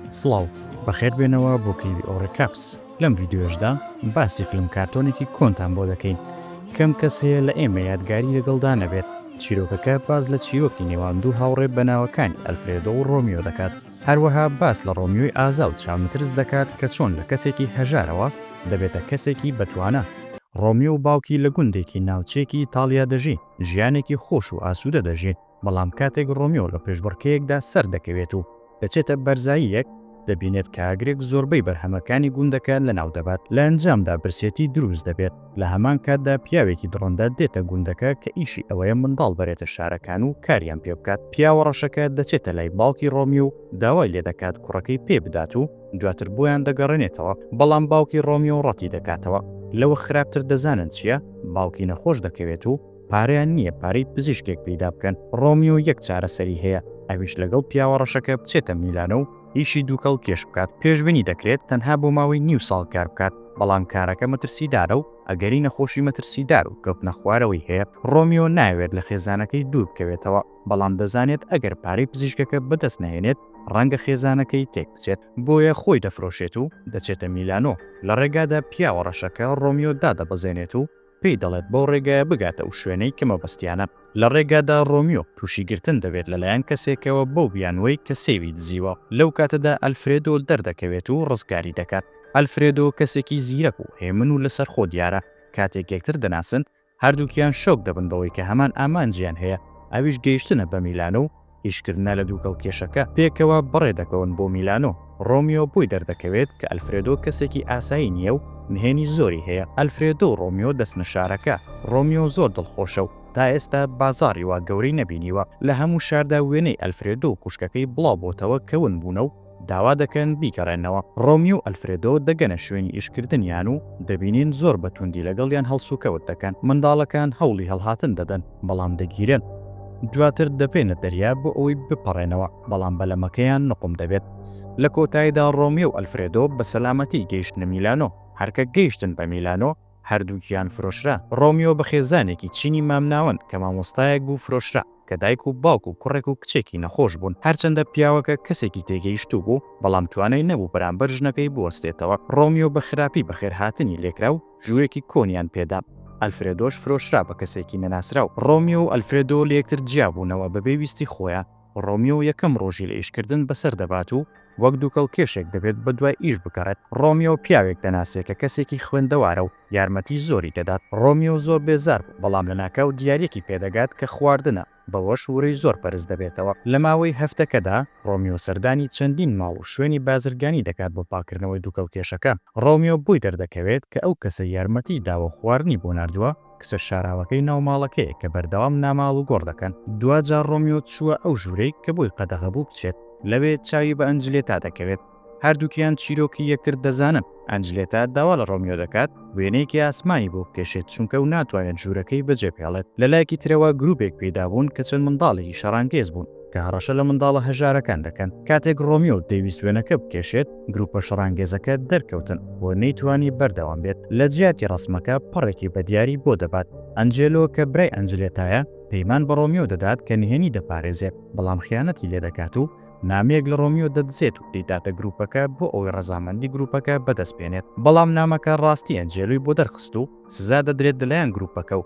سڵاو بەخێر بێنەوە بۆ کلیوی ئۆڕێکاپس. لەم ڤیددیۆشدا باسی فیلم کارتۆنێکی کۆنتان بۆ دەکەین. کەم کەس هەیە لە ئێمە یادگاری لەگەڵدا نەبێت. چیرۆکەکە باز لە چیرۆکی نێوان دوو هاوڕێ بەناوەکانی ئەلفرێدۆ و ڕۆمیۆ دەکات. هەروەها باس لە ڕۆمیۆی ئازا و چاومترس دەکات کە چۆن لە کەسێکی هەژارەوە دەبێتە کەسێکی بەتوانە. ڕۆمیۆ و باوکی لە گوندێکی ناوچێکی ئیتالیا دەژی، ژیانێکی خۆش و ئاسوودە دەژێت، بەڵام کاتێک ڕۆمیۆ لە پێشبڕکەیەکدا سەر دەکەوێت و دەچێتە بەرزاییەک، دەبینێت کاگرێک زۆربەی بەرهەمەکانی گوندەکە لەناو دەبات. لە ئەنجامدا برسێتی دروست دەبێت. لە هەمان کاتدا پیاوێکی دڕۆندا دێتە گوندەکە کە ئیشی ئەوەیە منداڵ بەرێتە شارەکان و کاریان پێ بکات. پیاوە ڕەشەکە دەچێتە لای باوکی ڕۆمی و داوای لێ دەکات کوڕەکەی پێ بدات و دواتر بۆیان دەگەڕێنێتەوە، بەڵام باوکی ڕۆمیۆ ڕەتی دەکاتەوە. لەوە خراپتر دەزانن چییە؟ باوکی نەخۆش دەکەوێت و پارەیان نییە پارەی پزیشکێک پیدا بکەن. ڕۆمیۆ یەک چارەسەری هەیە، ئەویش لەگەڵ پیاوە ڕەشەکە بچێتە میلانۆ و ئیشی دووکەڵ کێش بکات. پێشبینی دەکرێت تەنها بۆ ماوەی نیو ساڵ کار بکات، بەڵام کارەکە مەترسیدارە و ئەگەری نەخۆشی مەترسیدار و کەوتنە خوارەوەی هەیە. ڕۆمیۆ ناوێت لە خێزانەکەی دوور بکەوێتەوە، بەڵام دەزانێت ئەگەر پارەی پزیشکەکە بەدەست نهێنێت ڕەنگە خێزانەکەی تێک بچێت، بۆیە خۆی دەفرۆشێت و دەچێتە میلانۆ. لە ڕێگادا پیاوە ڕەشەکە ڕۆمیۆ دادەبەزێنێت و پێی دەڵێت بۆ ڕێگایە بگاتە و شوێنەی کە مەبەستیانە. لە ڕێگادا ڕۆمیۆ تووشی گرتن دەبێت لەلایەن کەسێکەوە بەو بیانوەی کە سێوی دزیوە. لەو کاتەدا ئەلفرێدۆ دەردەکەوێت و ڕزگاری دەکات. ئەلفرێدۆ کەسێکی زیرەک و هێمن و لەسەر خۆ دیارە. کاتێک یەکتر دەناسن، هەردووکیان شۆک دەبن بەوەی کە هەمان ئامانجیان هەیە، ئەویش گەیشتنە بە میلانۆ و ئیشکردنە لە دووکەڵ کێشەکە. پێکەوە بەڕێ دەکەون بۆ میلانۆ. ڕۆمیۆ بۆی دەردەکەوێت کە ئەلفرێدۆ کەسێکی ئاسایی نییە و نهێنی زۆری هەیە. ئەلفرێدۆ و ڕۆمیۆ دەستنە شارەکە. ڕۆمیۆ زۆر دڵخۆشە و تا ئێستا بازاڕی وا گەورەی نەبینیوە. لە هەموو شاردا وێنەی ئەلفرێدۆ و کوشکەکەی بڵاو بۆتەوە کەون بوونە و داوا دەکەن بیکەڕێنەوە. ڕۆمیۆ و ئەلفرێدۆ دەگەنە شوێنی ئیشکردنیان و دەبینین زۆر بەتوندی لەگەڵیان هەڵسوکەوت دەکەن. منداڵەکان هەوڵی هەڵهاتن دەدەن، بەڵام دەگیرن. دواتر دەپێنە دەریا بۆ ئەوەی بپەڕێنەوە، بەڵام بەلەمەکەیان نقم دەبێت. لە کۆتاییدا ڕۆمیۆ و ئەلفرێدۆ بە سەلامەتی گەیشتنە میلانۆ. هەرکە گەیشتن بە میلانۆ، هەردووکیان فرۆشرا. ڕۆمیۆ بە خێزانێکی چینی مامناوەند کە مامۆستایەک بوو فرۆشرا، کە دایک و باوک و کوڕێک و کچێکی نەخۆش بوون. هەرچەندە پیاوەکە کەسێکی تێگەیشتوو بوو، بەڵام توانای نەبوو بەرامبەر ژنەکەی بوەستێتەوە. ڕۆمیۆ بە خراپی بەخێرهاتنی لێکرا و ژوورێکی کۆنیان پێدا. ئەلفرێدۆش فرۆشرا بە کەسێکی نەناسراو. ڕۆمیۆ و ئەلفرێدۆ لە یەکتر جیابوونەوە بە پێویستی خۆیان. ڕۆمیۆ یەکەم ڕۆژی لە ئیشکردن بەسەر دەبات و وەک دووکەڵ کێشێک دەبێت بە دوای ئیش بکەڕێت. ڕۆمیۆ پیاوێک دەناسێت کە کەسێکی خوێندەوارە و یارمەتی زۆری دەدات. ڕۆمیۆ زۆر بێزار بوو، بەڵام لە ناکاو دیارێکی پێدەگات کە خواردنە، بەوەش وڕێی زۆر پەرز دەبێتەوە. لە ماوەی هەفتەکەدا ڕۆمیۆ سەردانی چەندین ماڵ و شوێنی بازرگانی دەکات بۆ پاکردنەوەی دووکەڵ کێشەکە. ڕۆمیۆ بۆی دەردەکەوێت کە ئەو کەسە یارمەتی داوە خواردنی بۆ ناردووە کەسە شاراوەکەی ناوماڵەکەی کە بەردەوام ناماڵ و گۆڕ دەکەن. دوجار ڕۆمیۆ چووە ئەو ژوورەی کە بۆی قەدەغە بوو بچێت. لەوێ چاوی بە ئەنجلێتا دەکەوێت. هەردووکیان چیرۆکی یەکتر دەزانن. ئەنجلێتا داوا لە ڕۆمیۆ دەکات وێنەیەکی ئاسمانی بۆ بکێشێت، چونکە و ناتوانێت ژوورەکەی بەجێپێڵێت. لەلایەکی ترەوە گروپێک پێدابوون کە چەند منداڵێکی شەڕانگێز بوون کە هەڕەشە لە منداڵە هەژارەکان دەکەن. کاتێک ڕۆمیۆ دەیویست وێنەکە بکێشێت، گروپە شەڕانگێزەکە دەرکەوتن بۆ نەیتوانی بەردەوام بێت. لە جیاتی ڕسمەکە پەڕێکی بەدیاری بۆ دەبات. ئەنجێلۆ کە برای ئەنجلێتایە پەیمان بە ڕۆمیۆ دەدات کە نهێنی دەپارێزێت، بەڵام خیانەتی لێ دەکات و نامەیەک لە ڕۆمیۆ دەدزێت و دەیداتە گروپەکە بۆ ئەوەی ڕەزامەندی گروپەکە بەدەستپێنێت. بەڵام نامەکە ڕاستی ئەنجێلۆی بۆ دەرخست و سزا دەدرێت لەلایەن گروپەکە و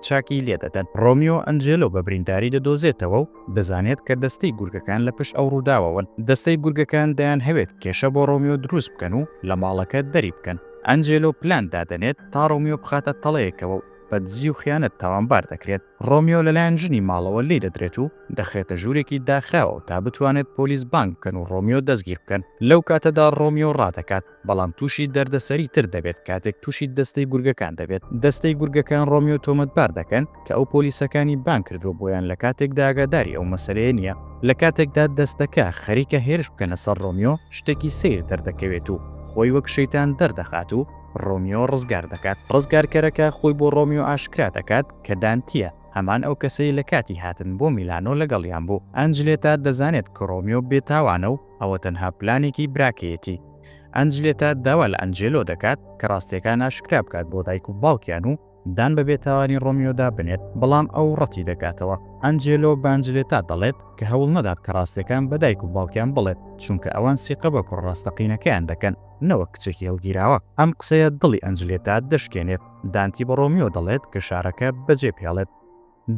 چاکی لێ دەدەن. ڕۆمیۆ ئەنجێلۆ بە برینداری دەدۆزێتەوە و دەزانێت کە دەستەی گورگەکان لە پشت ئەو ڕووداوەون. دەستەی گورگەکان دەیان هەوێت کێشە بۆ ڕۆمیۆ دروست بکەن و لە ماڵەکە دەری بکەن. ئەنجێلۆ پلان دادەنێت تا ڕۆمیۆ بخاتە تەڵەیەکەوە و بە دزی و خیانەت تاوانبار دەکرێت. ڕۆمیۆ لەلایەن ژنی ماڵەوە لێ دەدرێت و دەخرێتە ژوورێکی داخراوە تا بتوانێت پۆلیس بانگ بکەن و ڕۆمیۆ دەستگیر بکەن. لەو کاتەدا ڕۆمیۆ ڕادەکات، بەڵام تووشی دەردەسەری تر دەبێت کاتێک تووشی دەستەی گورگەکان دەبێت. دەستەی گورگەکان ڕۆمیۆ تۆمەتبار دەکەن کە ئەو پۆلیسەکانی بانگ کردو بۆیان لە کاتێکدا ئاگاداری ئەو مەسەلەیە نییە. لە کاتێکدا دەستەکە خەریکە هێرش بکەنە سەر ڕۆمیۆ، شتێکی سیر دەردەکەوێت و خۆی وەک شەیتان دەردەخات و ڕۆمیۆ ڕزگار دەکات. ڕزگارکەرەکە خۆی بۆ ڕۆمیۆ ئاشکرا دەکات کە دانتیە، هەمان ئەو کەسەی لە کاتی هاتن بۆ میلانۆ لەگەڵیان بوو. ئەنجلێتا دەزانێت کە ڕۆمیۆ بێتاوانە و ئەوە تەنها پلانێکی براکەیەتی. ئەنجلێتا داوا لە ئەنجێلۆ دەکات کە ڕاستیەکان ئاشکرا بکات بۆ دایک و باوکیان و دان بە بێتاوانی ڕۆمیۆدا بنێت بەڵام ئەو ڕەتی دەکاتەوە. ئەنجێلۆ بانجلێتا دەڵێت کە هەوڵ نەدات کە ڕاستیەکان بە دایک و باوکیان بڵێت چونکە ئەوان سیقە بە کوڕڕاستەقینەکەیان دەکەن نەوە کچێکی هەڵگیراوە. ئەم قسەیە دڵی ئەنجلێتا دەشکێنێت. دانتی بە ڕۆمیۆ دەڵێت کە شارەکە بەجێ پێڵێت.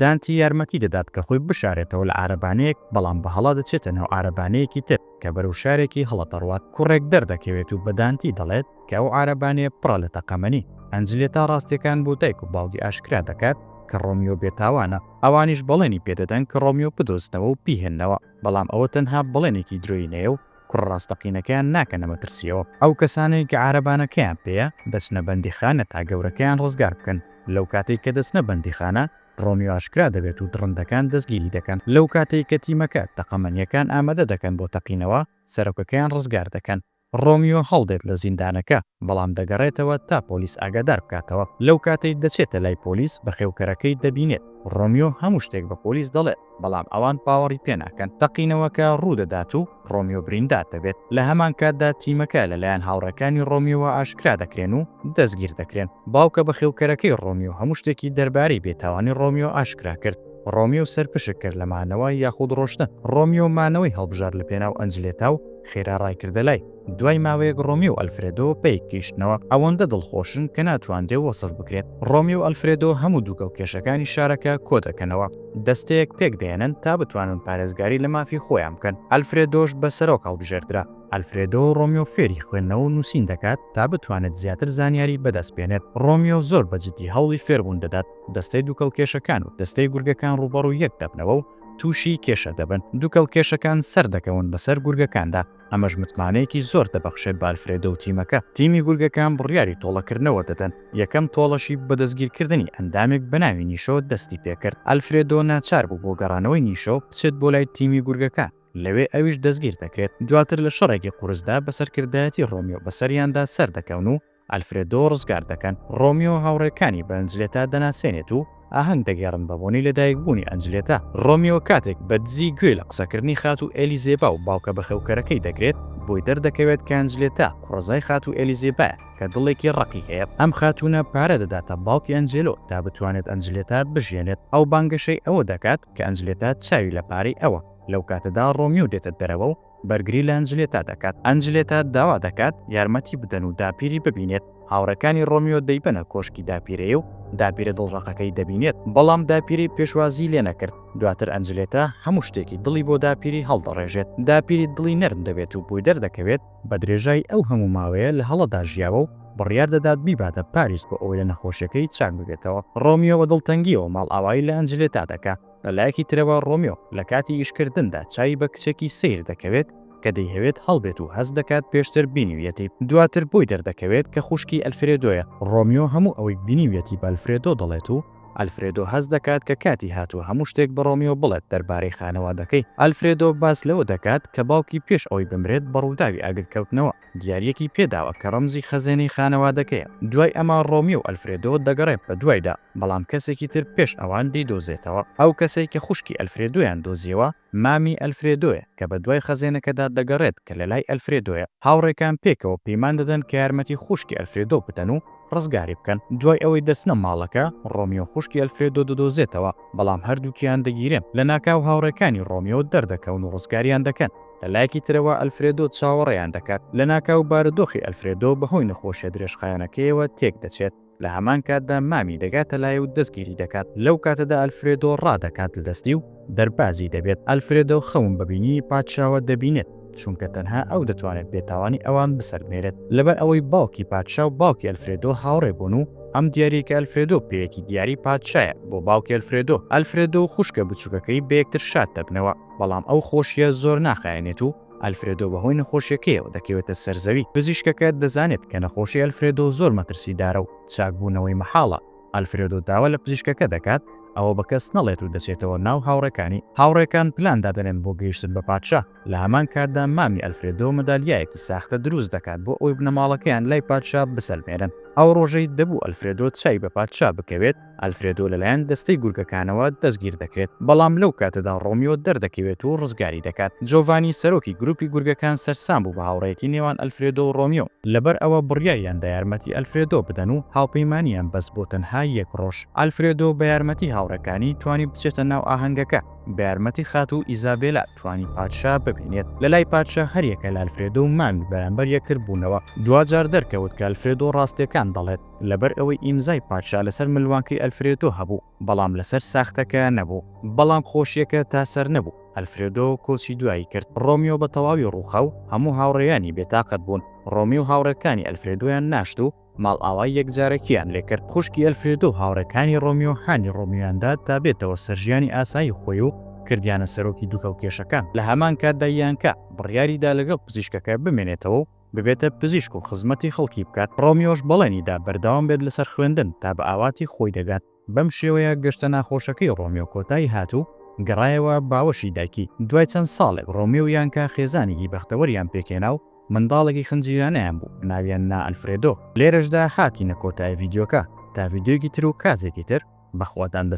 دانتی یارمەتی دەدات کە خۆی بشارێتەوە لە عارەبانەیەک بەڵام بە هەڵا دەچێتە ناو عارەبانەیەکی تر کە بەرەو شارێکی هەڵەتەڕوات. کوڕێک دەردەکەوێت و بە دانتی دەڵێت کە ئەو عارەبانەیە پڕە لە تەقەمەنی. ئەنجلێتا ڕاستیەکان بۆ دایک و باوکی ئاشکرا دەکات کە ڕۆمیۆ بێتاوانە. ئەوانیش بەڵێنی پێدەدەن کە ڕۆمیۆ بدۆستنەوە و پیهێننەوە بەڵام ئەوە تەنها بەڵێنێکی درۆینەیە و کوڕڕاستەقینەکەیان ناکەنە مەترسیەوە. ئەو کەسانەی کە عارەبانەکەیان پێەیە دەچنە بەندیخانە تا گەورەکەیان ڕزگار بکەن. لەو کاتێک کە دەچنە بەندیخانە ڕۆمیۆ ئاشکرا دەبێت و دڕندەکان دەستگیری دەکەن. لەو کاتێک کە تیمەکە تەقەمەنیەکان ئامادە دەکەن بۆ تەقینەوە سەرۆکەکەیان ڕزگار دەکەن. ڕۆمیۆ هەڵدێت لە زیندانەکە بەڵام دەگەڕێتەوە تا پۆلیس ئاگادار بکاتەوە. لەو کاتەی دەچێتە لای پۆلیس بە خێوکەرەکەی دەبینێت. ڕۆمیۆ هەموو شتێک بە پۆلیس دەڵێت بەڵام ئەوان باوەڕی پێ ناکەن. تەقینەوەکە ڕوودەدات و ڕۆمیۆ بریندار دەبێت. لە هەمان کاتدا تیمەکە لەلایەن هاوڕێکانی ڕۆمیۆوە ئاشکرا دەکرێن و دەستگیر دەکرێن. باوکە بە خێوکەرەکەی ڕۆمیۆ هەموو شتێکی دەربارەی بێتاوانی ڕۆمیۆ ئاشکرا کرد. ڕۆمیۆ سەرپشک کرد لە مانەوەی یاخود ڕۆشتن. ڕۆمیۆ مانەوەی هەڵبژار لە پێناو ئەنجلێتا و خێرا ڕایکردە لای. دوای ماوەیەک ڕۆمیۆ و ئەلفرێدۆ پێی گەیشتنەوە. ئەوەندە دڵخۆشن کە ناتوانرێ وەسف بکرێت. ڕۆمیۆ و ئەلفرێدۆ هەموو دووگە و کێشەکانی شارەکە کۆ دەکەنەوە. دەستەیەک پێک دێنن تا بتوانن پارێزگاری لە مافی خۆیان بکەن. ئەلفرێدۆش بەسەرۆک هەڵبژێردرا. ئەلفرێدۆ و ڕۆمیۆ فێری خوێندنەوە و نووسین دەکات تا بتوانێت زیاتر زانیاری بەدەست بێنێت. ڕۆمیۆ زۆر بەجددی هەوڵی فێربوون دەدات. دەستەی دووکەڵ کێشەکان و دەستەی گورگەکان ڕوبەڕوو یەک دەبنەوە و تووشی کێشە دەبن. دووکەڵ کێشەکان سەر دەکەون بەسەر گورگەکاندا. ئەمەش متمانەیەکی زۆر دەبەخشێت بە ئەلفرێدۆ و تیمەکە. تیمی گورگەکان بڕیاری تۆڵەکردنەوە دەدەن. یەکەم تۆڵەشی بەدەستگیرکردنی ئەندامێک بەناوی نیشۆ دەستی پێکرد. ئەلفرێدۆ ناچار بوو بۆ گەڕانەوەی نیشۆ بچێت بۆ لای تیمی گورگەکان. لەوێ ئەویش دەستگیر دەکرێت. دواتر لە شەڕێکی قورسدا بەسەرکردایەتی ڕۆمیۆ بەسەریاندا سەر دەکەون و ئەلفرێدۆ ڕزگار دەکەن. ڕۆمیۆ هاوڕێکانی بە ئەنجلێتا دەناسێنێت و ئاهەنگ دەگێڕن بەبوونی لەدایکبوونی ئەنجلێتا. ڕۆمیۆ کاتێک بە دزی گوێ لە قسەکردنی خات و ئێلیزێبا و باوکە بە خێوکەرەکەی دەگرێت بۆی دەردەکەوێت کە ئەنجلێتا کوڕزای خات و ئێلیزێبایە کە دڵێکی ڕقی هەیە. ئەم خاتونە پارە دەداتە باوکی ئەنجێلۆ تا بتوانێت ئەنجلێتا بژێنێت. ئەو بانگەشەی ئەوە دەکات کە ئەنجلێتا چاوی لە پارەی ئەوە. لەو کاتەدا ڕۆمیۆ دێتە دەرەوە و بەرگری لە ئەنجلێتا دەکات. ئەنجلێتا داوا دەکات یارمەتی بدەن و داپیری ببینێت. هاوڕەکانی ڕۆمیۆ دەیبەنە کۆشکی داپیرەیە و داپیرە دڵڕقەکەی دەبینێت بەڵام داپیری پێشوازی لێ نەکرد. دواتر ئەنجلێتا هەموو شتێکی دڵی بۆ داپیری هەڵدەڕێژێت. داپیری دڵی نەرم دەبێت و بۆی دەردەکەوێت بە درێژای ئەو هەموو ماوەیە لە هەڵەدا ژیاوە و بڕیار دەدات بیباتە پاریس بۆ ئەوەی لە نەخۆشیەکەی چاک ببێتەوە. ڕۆمیۆ بە دڵتەنگیەوە ماڵ ئاوایی لە ئەنجلێتا دەکات. لەلایەکی ترەوە ڕۆمیۆ لە کاتی ئیشکردندا چای بە کچێکی سیر دەکەوێت کە دەیهەوێت هەڵبێت و هەست دەکات پێشتر بینیویەتی. دواتر بۆی دەردەکەوێت کە خوشکی ئەلفرێدۆیە. ڕۆمیۆ هەموو ئەوەی بینیویەتی بە ئەلفرێدۆ دەڵێت و ئەلفرێدۆ هەست دەکات کە کاتی هاتووە هەموو شتێک بە ڕۆمیۆ بڵێت دەربارەی خانەوادەکەی. ئەلفرێدۆ باس لەوە دەکات کە باوکی پێش ئەوی بمرێت بەڕووداوی ئاگرکەوتنەوە دیاریەکی پێداوە کە ڕەمزی خەزێنەی خانەوادەکەیە. دوای ئەمە ڕۆمیۆ و ئەلفرێدۆ دەگەڕێت بە دوایدا بەڵام کەسێکی تر پێش ئەوان دەیدۆزێتەوە. ئەو کەسێک کە خوشکی ئەلفرێدۆیان دۆزیەوە مامی ئەلفرێدۆیە کە بە دوای خەزێنەکەدا دەگەڕێت کە لەلای ئەلفرێدۆیە. هاوڕێکان پێکەوە پەیمان دەدەن کە یارمەتی خوشکی ئەلفرێدۆ بدەن و ڕزگاری بکەن. دوای ئەوەی دەستنە ماڵەکە ڕۆمیۆ خوشکی ئەلفرێدۆ دەدۆزێتەوە بەڵام هەردووکیان دەگیرێن. لە ناکاو هاوڕێکانی ڕۆمیۆ دەردەکەون و ڕزگاریان دەکەن. لەلایەکی ترەوە ئەلفرێدۆ چاوەڕێیان دەکات. لە ناکاو بارودۆخی ئەلفرێدۆ بەهۆی نەخۆشیە درێژخایەنەکەیەوە تێک دەچێت. لە هەمان کاتدا مامی دەگاتە لای و دەستگیری دەکات. لەو کاتەدا ئەلفرێدۆ ڕادەکات لە دەستی و دەربازی دەبێت. ئەلفرێدۆ خەون بەبینی پادشاوە دەبینێت چونکە تەنها ئەو دەتوانێت بێتاوانی ئەوان بسەرمێرێت. لەبەر ئەوەی باوکی پادشا و باوکی ئەلفرێدۆ هاوڕێ بوون و ئەم دیاریکە ئەلفرێدۆ پێیەکی دیاری پادشایە بۆ باوکی ئەلفرێدۆ. ئەلفرێدۆ و خوشکە بچووکەکەی بەیەکتر شاد دەبنەوە بەڵام ئەو خۆشیە زۆر ناخایەنێت و ئەلفرێدۆ بەهۆی نەخۆشیەکەیەوە دەکەوێتە سەرزەوی. پزیشکەکە دەزانێت کە نەخۆشی ئەلفرێدۆ زۆر مەترسیدارە و چاکبوونەوەی مەحاڵە. ئەلفرێدۆ داوا لە پزیشکەکە دەکات ئەوە بە کەس نەڵێت و دەچێتەوە ناو هاوڕێکانی. هاوڕێکان پلان دادەنێن بۆ گەیشتن بە پادشا. لە هەمان کاتدا مامی ئەلفرێدۆ مەدالیایەکی ساختە دروست دەکات بۆ ئەوی بنەماڵەکەیان لای پادشا بسەلمێرن. ئەو ڕۆژەی دەبوو ئەلفرێدۆ چای بە پادشا بکەوێت ئەلفرێدۆ لەلایەن دەستەی گورگەکانەوە دەستگیر دەکرێت بەڵام لەو کاتەدا ڕۆمیۆ دەردەکەوێت و ڕزگاری دەکات. جۆڤانی سەرۆکی گروپی گورگەکان سەرسام بوو بە هاوڕێتی نێوان ئەلفرێدۆ و ڕۆمیۆ لەبەر ئەوە بڕیاریاندا یارمەتی ئەلفرێدۆ بدەن و هاوپەیمانیان بەس بۆ تەنها یەک ڕۆژ. ئەلفرێدۆ بە یارمەتی هاوڕەکانی توانی بچێتە ناو ئاهەنگەکە. بە یارمەتی خات و ئیزابێلا توانی پادشا ببینێت. لە لای پادشا هەریەکە لە ئەلفرێدۆ و مامی بەرامبەر یەکتر بوونەوە. دوجار دەرکەوت کە ئەلفرێدۆ ڕاستیەکان دەڵێت لەبەر ئەوەی ئیمزای پادشا لەسەر ملوانکەی ئەلفرێدۆ هەبوو بەڵام لەسەر ساختەکە نەبوو. بەڵام خۆشیەکە تا سەر نەبوو. ئەلفرێدۆ کۆچی دوایی کرد. ڕۆمیۆ بە تەواوی ڕووخە و هەموو هاوڕێیانی بێتاقەت بوون. ڕۆمی و هاوڕەکانی ئەلفرێدۆیان ناشت و ماڵ ئاوای یەکجارەکیان لێکرد. خوشکی ئەلفرێدۆ هاوڕەکانی ڕۆمیۆ هانی ڕۆمیۆیاندا تا بێتەوە سەرژیانی ئاسایی خۆی و کردیانە سەرۆکی دووکەڵکێشەکان. لە هەمان کاتدا یانکە بڕیاریدا لەگەڵ پزیشکەکە بمێنێتەوە و ببێتە پزیشک و خزمەتی خەڵکی بکات. ڕۆمیۆش بەڵێنیدا بەردەوام بێت لەسەر خوێندن تا بە ئاواتی خۆی دەگات. بەم شێوەیە گەشتە ناخۆشەکەی ڕۆمیۆ کۆتایی هاتوو گەڕایەوە باوەشی دایکی. دوای چەند ساڵێک ڕۆمیۆ و یانکە خێزانێکی بەختەوەریان پێکێنا و منداڵێکی خنجیرانەیان بوو ناویان نا ئەلفرێدۆ. لێرەشدا هاتینە کۆتایی ڤیدیۆکە تا ڤیدیۆیەکی تر و کاتێکی تر بەخواتان